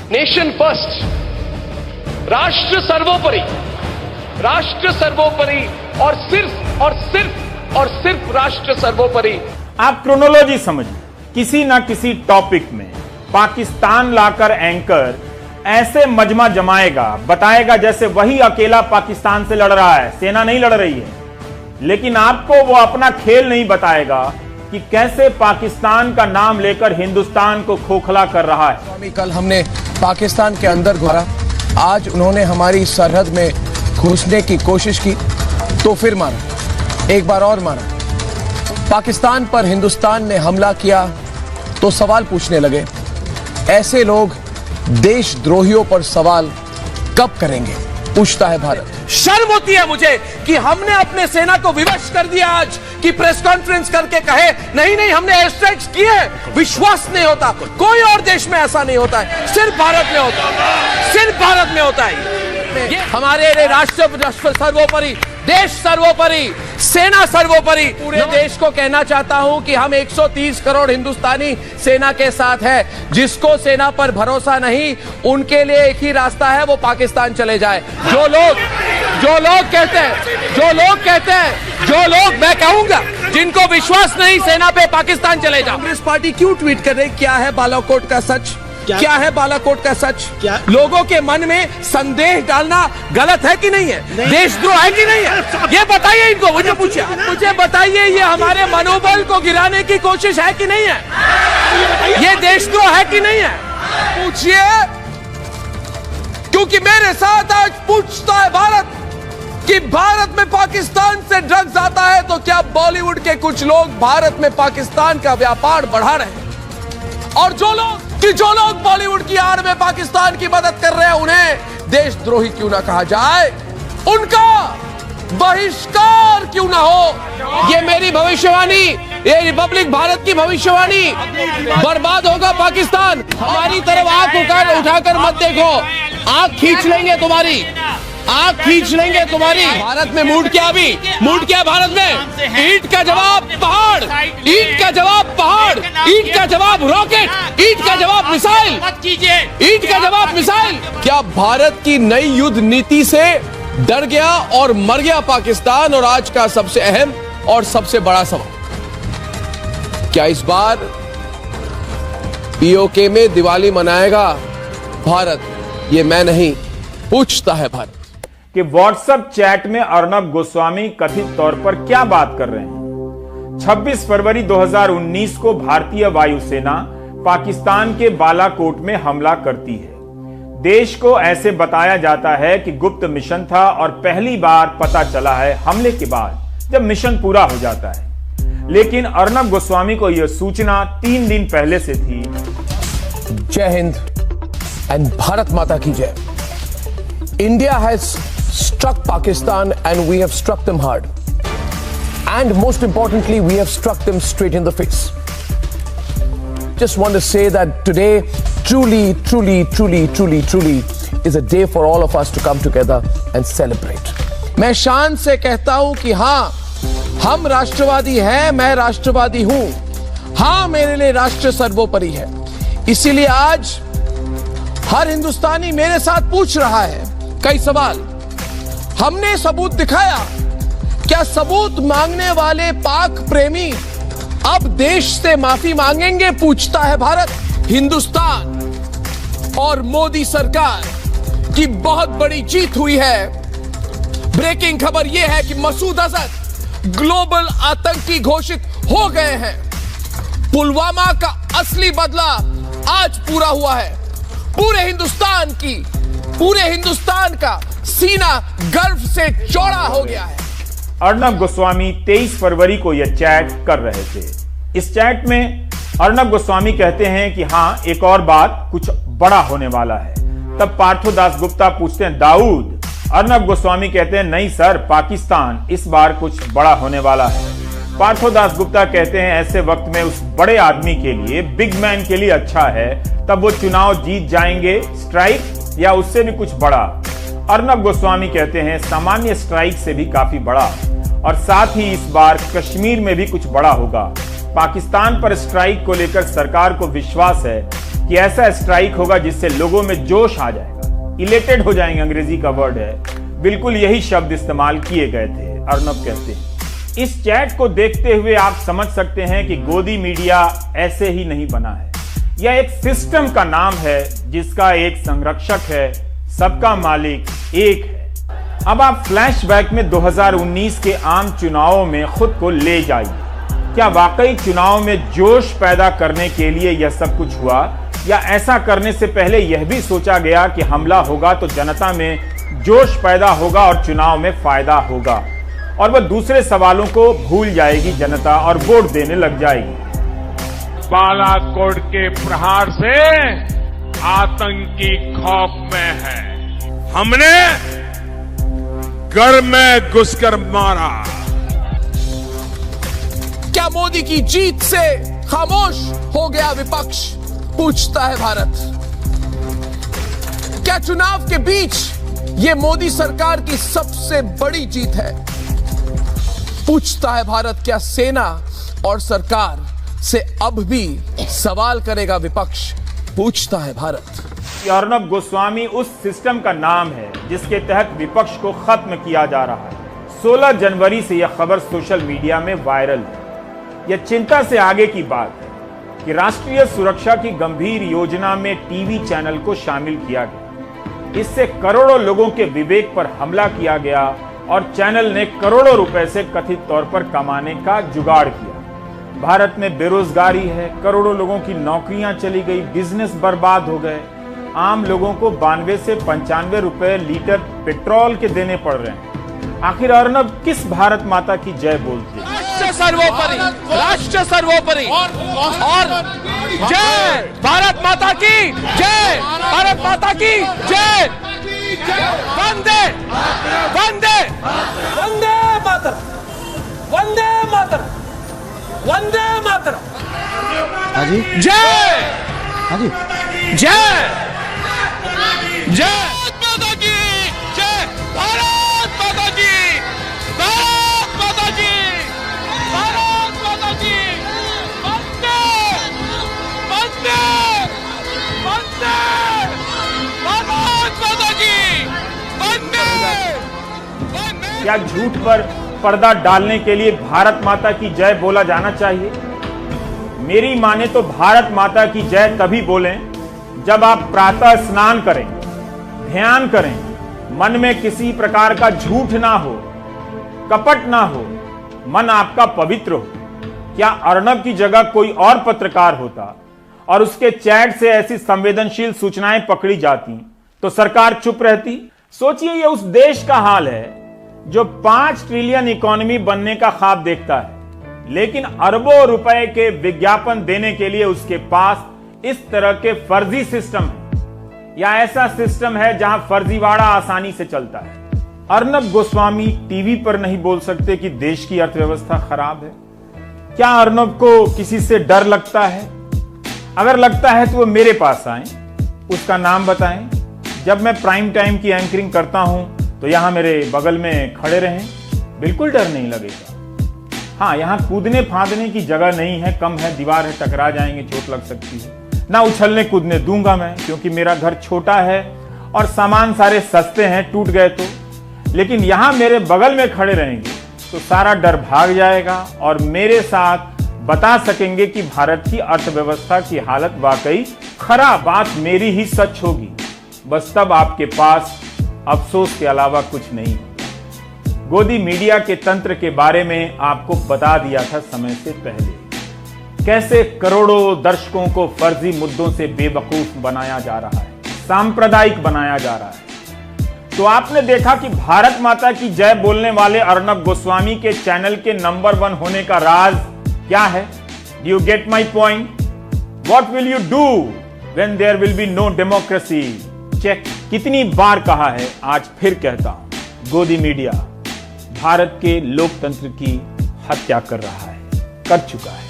Nation first, राष्ट्र सर्वोपरि, राष्ट्र सर्वोपरि और सिर्फ राष्ट्र सर्वोपरि। आप क्रोनोलॉजी समझिए, किसी ना किसी टॉपिक में पाकिस्तान लाकर एंकर ऐसे मजमा जमाएगा, बताएगा जैसे वही अकेला पाकिस्तान से लड़ रहा है, सेना नहीं लड़ रही है। लेकिन आपको वो अपना खेल नहीं बताएगा कि कैसे पाकिस्तान का नाम लेकर हिंदुस्तान को खोखला कर रहा है। कल हमने पाकिस्तान के अंदर घुसा, आज उन्होंने हमारी सरहद में घुसने की कोशिश की तो फिर मारा, एक बार और मारा। पाकिस्तान पर हिंदुस्तान ने हमला किया तो सवाल पूछने लगे। ऐसे लोग देशद्रोहियों पर सवाल कब करेंगे, पूछता है भारत। शर्म होती है मुझे कि हमने अपने सेना को विवश कर दिया आज कि प्रेस कॉन्फ्रेंस करके कहे नहीं हमने एयर स्ट्राइक्स किए। विश्वास नहीं होता, कोई और देश में ऐसा नहीं होता है, सिर्फ भारत में होता है, सिर्फ भारत में होता है। हमारे राष्ट्र सर्वोपरि, देश सर्वोपरि, सेना सर्वोपरि। पूरे देश को कहना चाहता हूं कि हम 130 करोड़ हिंदुस्तानी सेना के साथ है। जिसको सेना पर भरोसा नहीं, उनके लिए एक ही रास्ता है, वो पाकिस्तान चले जाए। जो लोग कहते हैं, मैं कहूंगा जिनको विश्वास नहीं सेना पे, पाकिस्तान चले जाओ। कांग्रेस पार्टी क्यों ट्वीट कर रही, क्या है बालाकोट का सच? क्या है बालाकोट का सच? क्या लोगों के मन में संदेह डालना गलत है कि नहीं है? देशद्रोह है कि नहीं है? ये बताइए इनको, मुझे बताइए, ये हमारे मनोबल को गिराने की कोशिश है कि नहीं है? ये देशद्रोह है कि नहीं है? पूछिए, क्योंकि मेरे साथ आज पूछता है भारत कि भारत में पाकिस्तान से ड्रग्स आता है तो क्या बॉलीवुड के कुछ लोग भारत में पाकिस्तान का व्यापार बढ़ा रहे हैं? और जो लोग बॉलीवुड की आड़ में पाकिस्तान की मदद कर रहे हैं, उन्हें देशद्रोही क्यों ना कहा जाए, उनका बहिष्कार क्यों ना हो। ये मेरी भविष्यवाणी, ये रिपब्लिक भारत की भविष्यवाणी। बर्बाद होगा पाकिस्तान। हमारी तरफ आंख उठाकर मत देखो, आंख खींच लेंगे तुम्हारी, आंख खींच लेंगे तुम्हारी। भारत में मूड क्या भारत में? ईंट का जवाब पहाड़, ईंट का जवाब पहाड़, ईंट का जवाब रॉकेट, ईंट का जवाब मिसाइल, ईंट का जवाब मिसाइल। क्या भारत की नई युद्ध नीति से डर गया और मर गया पाकिस्तान? और आज का सबसे अहम और सबसे बड़ा सवाल, क्या इस बार पीओके में दिवाली मनाएगा भारत? ये मैं नहीं, पूछता है भारत। कि व्हाट्सएप चैट में अर्नब गोस्वामी कथित तौर पर क्या बात कर रहे हैं। 26 फरवरी 2019 को भारतीय वायुसेना पाकिस्तान के बालाकोट में हमला करती है। देश को ऐसे बताया जाता है कि गुप्त मिशन था और पहली बार पता चला है हमले के बाद, जब मिशन पूरा हो जाता है। लेकिन अर्नब गोस्वामी को यह सूचना 3 दिन पहले से थी। जय हिंद एंड भारत माता की जय। India has struck Pakistan and we have struck them hard. And most importantly, we have struck them straight in the face. Just want to say that today truly is a day for all of us to come together and celebrate. मैं शान से कहता हूं कि हाँ, हम राष्ट्रवादी हैं, मैं राष्ट्रवादी हूं। हाँ, मेरे लिए राष्ट्र सर्वोपरि है। इसीलिए आज हर हिंदुस्तानी मेरे साथ पूछ रहा है कई सवाल। हमने सबूत दिखाया, क्या सबूत मांगने वाले पाक प्रेमी अब देश से माफी मांगेंगे, पूछता है भारत। हिंदुस्तान और मोदी सरकार की बहुत बड़ी जीत हुई है। ब्रेकिंग खबर यह है कि मसूद अजहर ग्लोबल आतंकी घोषित हो गए हैं। पुलवामा का असली बदला आज पूरा हुआ है। पूरे हिंदुस्तान का सीना गर्व से चौड़ा हो गया है। अर्नब गोस्वामी 23 फरवरी को यह चैट कर रहे थे। इस चैट में अर्नब गोस्वामी कहते हैं कि हाँ, एक और बात, कुछ बड़ा होने वाला है। तब पार्थो दास गुप्ता पूछते हैं, दाऊद? अर्नब गोस्वामी कहते हैं, नहीं सर, पाकिस्तान, इस बार कुछ बड़ा होने वाला है। पार्थो दास गुप्ता कहते हैं, ऐसे वक्त में उस बड़े आदमी के लिए, बिग मैन के लिए अच्छा है, तब वो चुनाव जीत जाएंगे, स्ट्राइक या उससे भी कुछ बड़ा। अर्नब गोस्वामी कहते हैं, सामान्य स्ट्राइक से भी काफी बड़ा, और साथ ही इस बार कश्मीर में भी कुछ बड़ा होगा। पाकिस्तान पर स्ट्राइक को लेकर सरकार को विश्वास है कि ऐसा स्ट्राइक होगा जिससे लोगों में जोश आ जाएगा, इलेटेड हो जाएंगे, अंग्रेजी का वर्ड है, बिल्कुल यही शब्द इस्तेमाल किए गए थे। अर्नब कहते हैं इस चैट को देखते हुए आप समझ सकते हैं कि गोदी मीडिया ऐसे ही नहीं बना है। यह एक सिस्टम का नाम है जिसका एक संरक्षक है, सबका मालिक एक है। अब आप फ्लैशबैक में 2019 के आम चुनावों में खुद को ले जाइए। क्या वाकई चुनाव में जोश पैदा करने के लिए यह सब कुछ हुआ, या ऐसा करने से पहले यह भी सोचा गया कि हमला होगा तो जनता में जोश पैदा होगा और चुनाव में फायदा होगा और वह दूसरे सवालों को भूल जाएगी जनता और वोट देने लग जाएगी। बालाकोट के प्रहार से आतंकी खौफ में है। हमने घर में घुसकर मारा। क्या मोदी की जीत से खामोश हो गया विपक्ष, पूछता है भारत। क्या चुनाव के बीच यह मोदी सरकार की सबसे बड़ी जीत है, पूछता है भारत। क्या सेना और सरकार से अब भी सवाल करेगा विपक्ष, पूछता है भारत। अर्नब गोस्वामी उस सिस्टम का नाम है जिसके तहत विपक्ष को खत्म किया जा रहा है। 16 जनवरी से यह खबर सोशल मीडिया में वायरल है। यह चिंता से आगे की बात है कि राष्ट्रीय सुरक्षा की गंभीर योजना में टीवी चैनल को शामिल किया गया। इससे करोड़ों लोगों के विवेक पर हमला किया गया और चैनल ने करोड़ों रुपए से कथित तौर पर कमाने का जुगाड़ किया। भारत में बेरोजगारी है, करोड़ों लोगों की नौकरियां चली गई, बिजनेस बर्बाद हो गए। आम लोगों को 92 से 95 रुपए लीटर पेट्रोल के देने पड़ रहे हैं। आखिर अर्नब किस भारत माता की जय बोलते हैं? राष्ट्र सर्वोपरि, राष्ट्र सर्वोपरि और जय भारत माता की जय, भारत माता की जय। वंदे वंदे वंदे मातरम, वंदे मातरम, वंदे मातरम। हाजी जय, हाजी जय जय माता की जय, भारत माता की, भारत माता की, भारत माता की। वंदे वंदे वंदे भारत माता की, वंदे वंदे। क्या झूठ पर पर्दा डालने के लिए भारत माता की जय बोला जाना चाहिए? मेरी माने तो भारत माता की जय तभी बोलें जब आप प्रातः स्नान करें, ध्यान करें, मन में किसी प्रकार का झूठ ना हो, कपट ना हो, मन आपका पवित्र हो। क्या अर्नब की जगह कोई और पत्रकार होता और उसके चैट से ऐसी संवेदनशील सूचनाएं पकड़ी जाती तो सरकार चुप रहती? सोचिए, यह उस देश का हाल है जो 5 ट्रिलियन इकोनॉमी बनने का ख्वाब देखता है, लेकिन अरबों रुपए के विज्ञापन देने के लिए उसके पास इस तरह के फर्जी सिस्टम है, या ऐसा सिस्टम है जहां फर्जीवाड़ा आसानी से चलता है। अर्नब गोस्वामी टीवी पर नहीं बोल सकते कि देश की अर्थव्यवस्था खराब है। क्या अर्नब को किसी से डर लगता है? अगर लगता है तो वो मेरे पास आए, उसका नाम बताएं। जब मैं प्राइम टाइम की एंकरिंग करता हूं तो यहां मेरे बगल में खड़े रहें, बिल्कुल डर नहीं लगेगा। हाँ, यहां कूदने फांदने की जगह नहीं है, कम है, दीवार है, टकरा जाएंगे, चोट लग सकती है। ना उछलने कूदने दूंगा मैं, क्योंकि मेरा घर छोटा है और सामान सारे सस्ते हैं, टूट गए तो। लेकिन यहां मेरे बगल में खड़े रहेंगे तो सारा डर भाग जाएगा और मेरे साथ बता सकेंगे कि भारत की अर्थव्यवस्था की हालत वाकई खराब, बात मेरी ही सच होगी। बस तब आपके पास अफसोस के अलावा कुछ नहीं। गोदी मीडिया के तंत्र के बारे में आपको बता दिया था समय से पहले, कैसे करोड़ों दर्शकों को फर्जी मुद्दों से बेवकूफ बनाया जा रहा है, सांप्रदायिक बनाया जा रहा है। तो आपने देखा कि भारत माता की जय बोलने वाले अर्नब गोस्वामी के चैनल के नंबर 1 होने का राज क्या है? Do you get my point? What will you do when there will be no democracy? Check. कितनी बार कहा है, आज फिर कहता हूं, गोदी मीडिया भारत के लोकतंत्र की हत्या कर रहा है, कर चुका है।